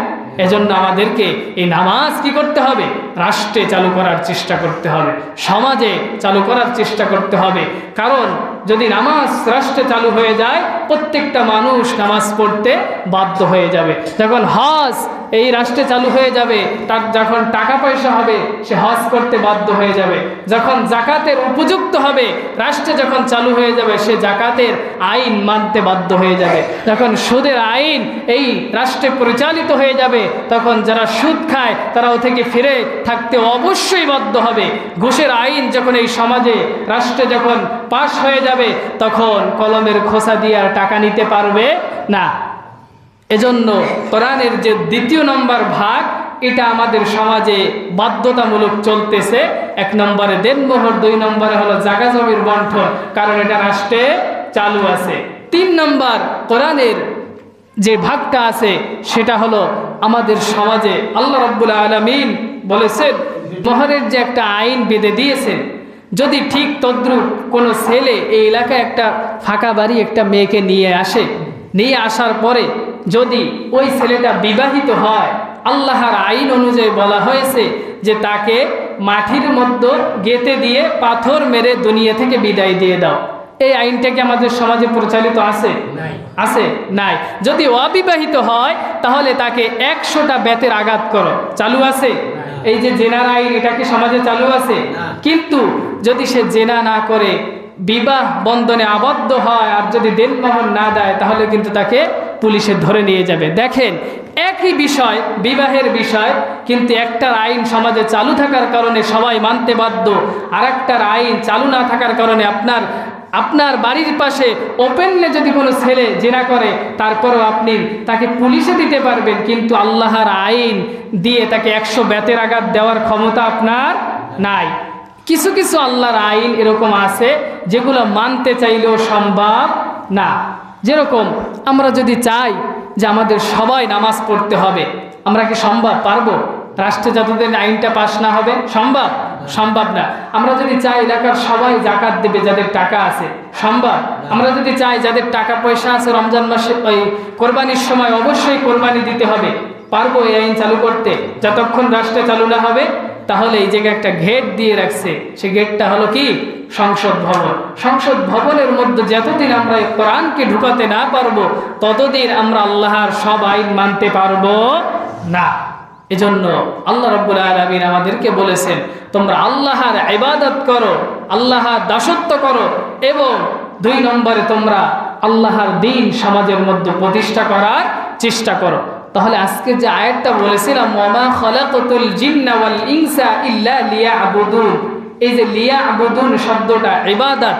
এজন্য আমাদেরকে এই নামাজ কি করতে হবে? রাষ্ট্রে চালু করার চেষ্টা করতে হবে, সমাজে চালু করার চেষ্টা করতে হবে। কারণ যদি নামাজ রাষ্ট্রে চালু হয়ে যায়, প্রত্যেকটা মানুষ নামাজ পড়তে বাধ্য হয়ে যাবে। যখন হজ এই রাষ্ট্রে চালু হয়ে যাবে, তার যখন টাকা পয়সা হবে, সে হজ করতে বাধ্য হয়ে যাবে। যখন জাকাতের উপযুক্ত হবে, রাষ্ট্রে যখন চালু হয়ে যাবে, সে জাকাতের আইন মানতে বাধ্য হয়ে যাবে। যখন সুদের আইন এই রাষ্ট্রে পরিচালিত হয়ে যাবে, তখন যারা সুদ খায় তারাও থেকে ফিরে থাকতে অবশ্যই বাধ্য হবে। ঘুষের আইন যখন এই সমাজে, রাষ্ট্রে যখন পাশ হয়ে যাবে, তখন কলমের খোসা দিয়ে আর টাকা নিতে পারবে না। এজন্য কোরআনের যে ২য় নম্বর ভাগ, এটা আমাদের সমাজে বাধ্যতামূলক চলতেছে। ১ নম্বরে দেনমোহর, ২ নম্বরে হলো জায়গা জমির বন্টন, কারণ এটা রাষ্ট্রে চালু আছে। ৩ নম্বর কোরআনের যে ভাগটা আছে, সেটা হলো আমাদের সমাজে আল্লাহ রাব্বুল আলামিন বলেছেন, মোহরের যে একটা আইন বেঁধে দিয়েছেন, যদি ঠিক তদ্রুপ কোনো ছেলে এই এলাকায় একটা ফাঁকা বাড়ি একটা মেয়েকে নিয়ে আসে, নিয়ে আসার পরে যদি ওই ছেলেটা বিবাহিত হয়, আল্লাহর আইন অনুযায়ী বলা হয়েছে যে তাকে মাটির মধ্যে গেঁথে দিয়ে পাথর মেরে দুনিয়া থেকে বিদায় দিয়ে দাও। এই আইনটা কি আমাদের সমাজে প্রচলিত আছে? আছে? নাই। যদি অবিবাহিত হয় তাহলে তাকে 100টা বেতের আঘাত করো, চালু আছে? এই যে জেনার আইন, এটা কি সমাজে চালু আছে? কিন্তু যদি সে জেনা না করে বিবাহ বন্ধনে আবদ্ধ হয় আর যদি দেনমোহর না দেয় তাহলে কিন্তু তাকে পুলিশে ধরে নিয়ে যাবে। দেখেন, একই বিষয়, বিবাহের বিষয়, কিন্তু একটার আইন সমাজে চালু থাকার কারণে সবাই মানতে বাধ্য, আর একটার আইন চালু না থাকার কারণে আপনার বাড়ির পাশে ওপেনলি যদি কোনো ছেলে জেনা করে তারপরেও আপনি তাকে পুলিশে দিতে পারবেন, কিন্তু আল্লাহর আইন দিয়ে তাকে 100 বেতের আঘাত দেওয়ার ক্ষমতা আপনার নাই। কিছু কিছু আল্লাহর আইন এরকম আছে যেগুলো মানতে চাইলেও সম্ভব না। যেরকম আমরা যদি চাই যে আমাদের সবাই নামাজ পড়তে হবে, আমরা কি সম্ভব? পারবো? রাষ্ট্রে যতদিন আইনটা পাস না হবে সম্ভব? সম্ভব না। আমরা যদি চাই এলাকার সবাই জাকাত দেবে যাদের টাকা আছে, সম্ভব? আমরা যদি চাই যাদের টাকা পয়সা আছে রমজান মাসে ওই কোরবানির সময় অবশ্যই কোরবানি দিতে হবে, পারবো এই আইন চালু করতে যতক্ষণ রাষ্ট্রে চালু না হবে? তাহলে এই জায়গায় একটা গেট দিয়ে রাখছে, সেই গেটটা হলো কি? সংসদ ভবন। সংসদ ভবনের মধ্যে যতদিন আমরা কোরআনকে ঢুকাতে না পারবো ততদিন আমরা আল্লাহর সব আইন মানতে পারবো না। এজন্য আল্লাহ রাব্বুল আলামিন আমাদেরকে বলেছেন তোমরা আল্লাহর ইবাদত করো, আল্লাহর দাসত্ব করো, এবং 2 নম্বরে তোমরা আল্লাহর দ্বীন সমাজের মধ্যে প্রতিষ্ঠা করার চেষ্টা করো। তাহলে আজকে যে আয়াতটা বলেছিলাম ওয়ামা খালাকাতুল জিন্না ওয়াল ইনসা ইল্লা লিয়াবুদুন, এই যে লিয়াবুদুন শব্দটা ইবাদত,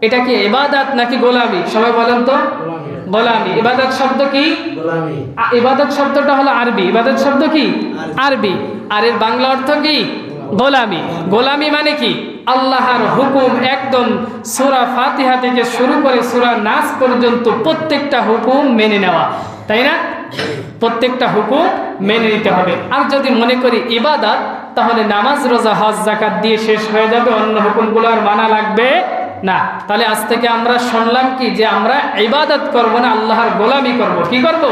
এটা কি ইবাদত নাকি গোলামি? সবাই বলেন তো। গোলামি। ইবাদত শব্দ কি? গোলামি। ইবাদত শব্দটা হলো আরবি। ইবাদত শব্দ কি? আরবি। আর এর বাংলা অর্থ কি? গোলামি। গোলামি মানে কি? আল্লাহর হুকুম একদম সূরা ফাতিহা থেকে শুরু করে সূরা নাস পর্যন্ত প্রত্যেকটা হুকুম মেনে নেওয়া, তাই না? প্রত্যেকটা হুকুম মেনে নিতে হবে। আর যদি মনে করি ইবাদত, তাহলে নামাজ রোজা হজ যাকাত দিয়ে শেষ হয়ে যাবে, অন্য হুকুমগুলো আর মানা লাগবে না। তাহলে আজ থেকে আমরা শুনলাম কি যে আমরা ইবাদত করব না, আল্লাহর গোলামি করব। কি করব?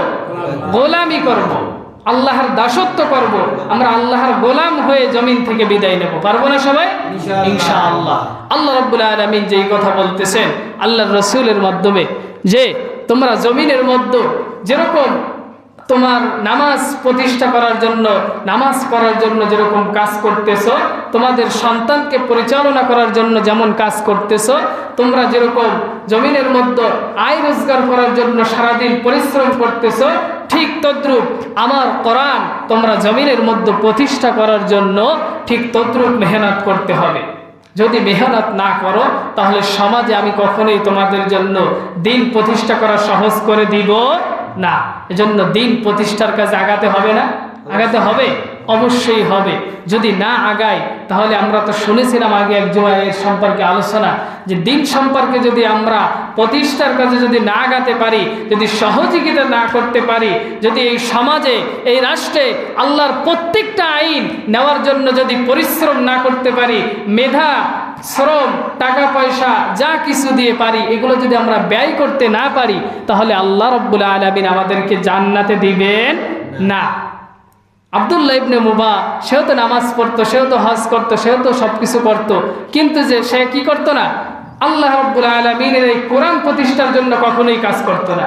গোলামি করব, আল্লাহর দাসত্ব করব। আমরা আল্লাহর গোলাম হয়ে জমিন থেকে বিদায় নেব, পারবো না সবাই? ইনশাআল্লাহ। আল্লাহ রাব্বুল আলামিন যেই কথা বলতেছেন আল্লাহর রাসূলের মাধ্যমে যে তোমরা জমিনের মধ্যে যেরকম তোমার নামাজ প্রতিষ্ঠা করার জন্য, নামাজ পড়ার জন্য যেরকম কাজ করতেছো, তোমাদের সন্তানকে পরিচালনা করার জন্য যেমন কাজ করতেছো, তোমরা যেরকম জমিনের মধ্যে আয় রোজগার করার জন্য সারাদিন পরিশ্রম করতেছো, ঠিক তদ্রূপ আমার কোরআন তোমরা জমিনের মধ্যে প্রতিষ্ঠা করার জন্য ঠিক তদ্রূপ মেহনত করতে হবে। যদি মেহনত না করো তাহলে সমাজে আমি কখনোই তোমাদের জন্য দিন প্রতিষ্ঠা করা সহজ করে দিব না। এজন্য দিন প্রতিষ্ঠার কাজে আগাতে হবে না? আগাতে হবে, অবশ্যই হবে। যদি না আগাই তাহলে আমরা তো শুনেছিলাম আগে এক জুমায় এর সম্পর্কে আলোচনা, যে দিন সম্পর্কে যদি আমরা প্রতিষ্ঠার কাজে যদি না আগাতে পারি, যদি সহযোগিতা না করতে পারি, যদি এই সমাজে এই রাষ্ট্রে আল্লাহর প্রত্যেকটা আইন নেওয়ার জন্য যদি পরিশ্রম না করতে পারি, মেধা শ্রম টাকা পয়সা যা কিছু দিয়ে পারি এগুলো যদি আমরা ব্যয় করতে না পারি, তাহলে আল্লাহ রাব্বুল আলামিন আমাদেরকে জান্নাতে দিবেন না। আব্দুল্লাহ ইবনে মুবা, সেও তো নামাজ পড়তো, সেও তো হজ করতো, সেও তো সব কিছু করতো, কিন্তু যে সে কি করতো না? আল্লাহ রাব্বুল আলামিনের এই কোরআন প্রতিষ্ঠার জন্য কখনোই কাজ করতো না।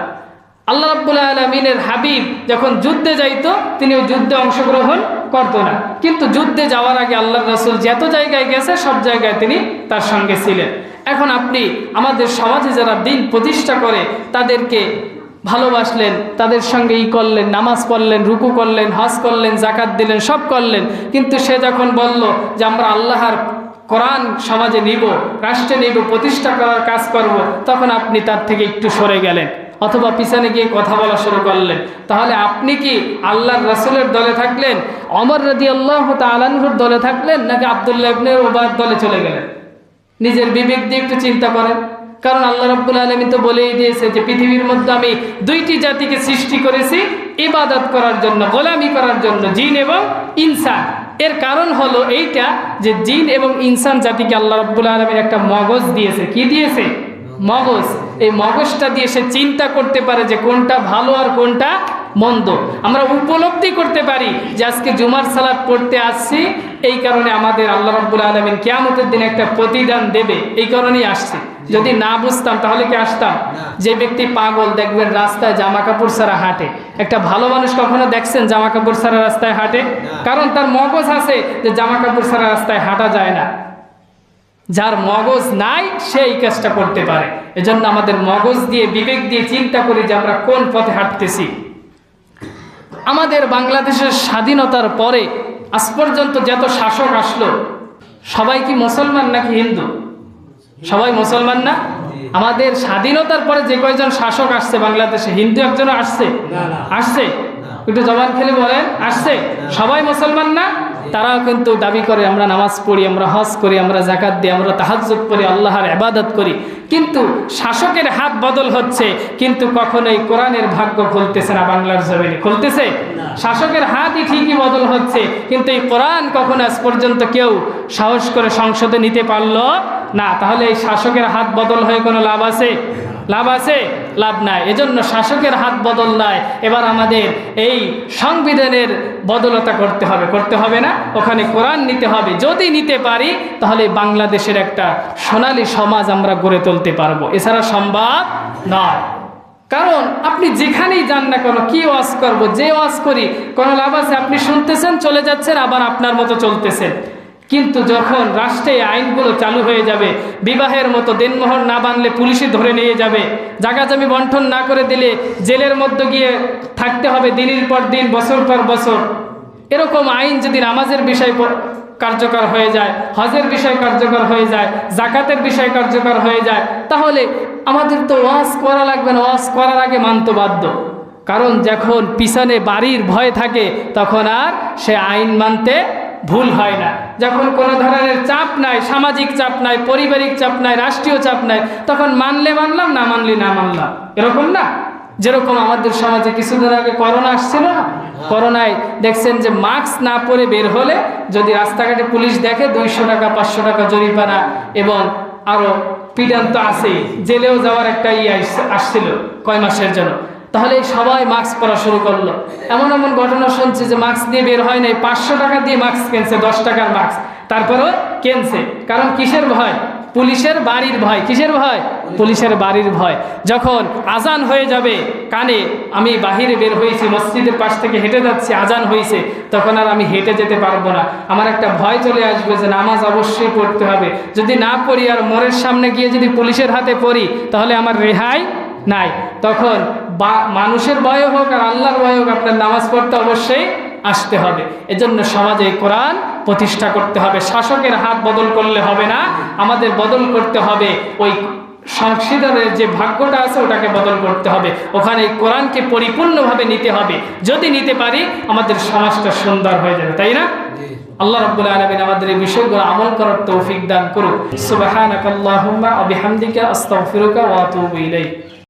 আল্লাহ রাব্বুল আলামিনের হাবিব যখন যুদ্ধে যাইতো তিনি ওই যুদ্ধে অংশগ্রহণ করতো না, কিন্তু যুদ্ধে যাওয়ার আগে আল্লাহর রাসূল যত জায়গায় গেছে সব জায়গায় তিনি তার সঙ্গে ছিলেন। এখন আপনি আমাদের সমাজে যারা দিন প্রতিষ্ঠা করে তাদেরকে ভালোবাসলেন, তাদের সঙ্গে করলেন, নামাজ পড়লেন, রুকু করলেন, হজ করলেন, জাকাত দিলেন, সব করলেন, কিন্তু সে যখন বলল যে আমরা আল্লাহর কোরআন সমাজে নিব, রাষ্ট্রে নিব, প্রতিষ্ঠা করার কাজ করব, তখন আপনি তার থেকে একটু সরে গেলেন অথবা পিছনে গিয়ে কথা বলা শুরু করলেন। তাহলে আপনি কি আল্লাহর রাসূলের দলে থাকলেন, ওমর রাদিয়াল্লাহু তাআলা আনহুর দলে থাকলেন, নাকি আব্দুল্লাহ ইবনে উবাইর দলে চলে গেলেন? নিজের বিবেক দিয়ে একটু চিন্তা করেন। কারণ আল্লাহ রাব্বুল আলামিন তো বলেই দিয়েছে যে পৃথিবীর মধ্যে আমি 2টি জাতিকে সৃষ্টি করেছি ইবাদত করার জন্য, গোলামি করার জন্য, জিন এবং ইনসান। এর কারণ হলো এইটা যে জিন এবং ইনসান জাতিকে আল্লাহ রাব্বুল আলামিন একটা মগজ দিয়েছে। কি দিয়েছে? মগজ। এই মগজটা দিয়ে সে চিন্তা করতে পারে যে কোনটা ভালো আর কোনটা মন্দ। আমরা উপলব্ধি করতে পারি যে আজকে জুমার সালাত পড়তে আসছি, এই কারণে আমাদের আল্লাহ রাব্বুল আলামিন কিয়ামতের দিন একটা প্রতিদান দেবে, এই কারণেই আসছি। যদি না বুঝতাম তাহলে কি আসতাম? যে ব্যক্তি পাগল, দেখবেন রাস্তায় জামা কাপড় ছাড়া হাঁটে। একটা ভালো মানুষ কখনো দেখছেন জামা কাপড় ছাড়া রাস্তায় হাঁটে? কারণ তার মগজ আছে যে জামা কাপড় ছাড়া রাস্তায় হাঁটা যায় না। যার মগজ নাই সে এই কাজটা করতে পারে। এজন্য আমাদের মগজ দিয়ে, বিবেক দিয়ে চিন্তা করি যে আমরা কোন পথে হাঁটতেছি। আমাদের বাংলাদেশের স্বাধীনতার পরে আজ পর্যন্ত যত শাসক আসলো, সবাই কি মুসলমান নাকি হিন্দু? সবাই মুসলমান না? আমাদের স্বাধীনতার পরে যে কয়জন শাসক আসছে বাংলাদেশে, হিন্দু একজনও আসছে? আসছে? একটু জবান খেলে বলেন, আসছে? সবাই মুসলমান না? তারাও কিন্তু দাবি করে আমরা নামাজ পড়ি, আমরা হজ করি, আমরা যাকাত দিই, আমরা তাহাজ্জুদ পড়ি, আল্লাহর ইবাদত করি। কিন্তু শাসকের হাত বদল হচ্ছে, কিন্তু কখনোই কোরআনের ভাগ্য খুলতেছে না বাংলার জমিনে। খুলতেছে? শাসকের হাতই ঠিকই বদল হচ্ছে, কিন্তু এই কোরআন কখনো আজ পর্যন্ত কেউ সাহস করে সংসদে নিতে পারলো না। তাহলে এই শাসকের হাত বদল হয়ে কোনো লাভ আছে? লাভ আছে? লাভ নাই। এজন্য শাসকের হাত বদল নাই, এবার আমাদের এই সংবিধানের বদলতা করতে হবে। করতে হবে না? ওখানে কোরআন নিতে হবে। যদি নিতে পারি তাহলে বাংলাদেশের একটা সোনালী সমাজ আমরা গড়ে তুলতে পারবো। এছাড়া সম্ভব নয়। কারণ আপনি যেখানেই যান না কেন, কি ওয়াজ করবো, যে ওয়াজ করি কোনো লাভ আছে? আপনি শুনতেছেন, চলে যাচ্ছেন, আবার আপনার মতো চলতেছেন। কিন্তু যখন রাষ্ট্রে আইনগুলো চালু হয়ে যাবে, বিবাহের মতো দেনমোহর না বানলে পুলিশে ধরে নিয়ে যাবে, জায়গা জমি বন্টন না করে দিলে জেলের মধ্যে গিয়ে থাকতে হবে দিনের পর দিন, বছর পর বছর, এরকম আইন যদি নামাজের বিষয় কার্যকর হয়ে যায়, হজের বিষয় কার্যকর হয়ে যায়, জাকাতের বিষয় কার্যকর হয়ে যায়, তাহলে আমাদের তো ওয়াজ করা লাগবে না। ওয়াজ করার আগে মানতে বাধ্য। কারণ যখন পিছনে বাড়ির ভয় থাকে তখন আর সে আইন মানতে ভুল হয় না। যখন কোনো ধরনের চাপ নাই, সামাজিক চাপ নাই, পারিবারিক চাপ নাই, রাষ্ট্রীয় চাপ নাই, তখন মানলে মানলাম, না মানলে না মানলাম। এরকম না? যেরকম আমাদের সমাজে কিছুদিন আগে করোনা আসছিল না, করোনায় দেখছেন যে মাস্ক না পরে বের হলে যদি রাস্তাঘাটে পুলিশ দেখে 200 টাকা 500 টাকা জরিমানা, এবং আরো পিটান তো আছেই, জেলেও যাওয়ার একটা আসছিল কয় মাসের জন্য। তাহলে সবাই মাস্ক পরা শুরু করলো। এমন এমন ঘটনা শুনছে যে মাস্ক দিয়ে বের হয় নাই, 500 টাকা দিয়ে মাস্ক কিনছে, 10 টাকার মাস্ক, তারপরেও কিনছে। কারণ কিসের ভয়? পুলিশের বাড়ির ভয়। কিসের ভয়? পুলিশের বাড়ির ভয়। যখন আজান হয়ে যাবে কানে, আমি বাহিরে বের হয়েছি, মসজিদের পাশ থেকে হেঁটে যাচ্ছি, আজান হয়েছে, তখন আর আমি হেঁটে যেতে পারবো না। আমার একটা ভয় চলে আসবে যে নামাজ অবশ্যই পড়তে হবে। যদি না পড়ি আর মোড়ের সামনে গিয়ে যদি পুলিশের হাতে পড়ি তাহলে আমার রেহাই নাই। তখন মানুষের ভয় হোক আর আল্লাহর ভয় হোক, আপনার নামাজ পড়তে অবশ্যই আসতে হবে। এজন্য সমাজে কোরআন প্রতিষ্ঠা করতে হবে। শাসকের হাত বদল করলে হবে না, আমাদের বদল করতে হবে ওই সংবিধানের যে ভাগ্যটা আছে ওটাকে বদল করতে হবে। ওখানে কোরআনকে পরিপূর্ণভাবে নিতে হবে। যদি নিতে পারি আমাদের সমাজটা সুন্দর হয়ে যাবে, তাই না? আল্লাহ রাব্বুল আলামিন আমাদের এই বিষয়গুলো আমল করার তৌফিক দান করুন। সুবহানাকাল্লাহুম্মা ওয়া বিহামদিকা আস্তাগফিরুকা ওয়া আতুবু ইলাইক।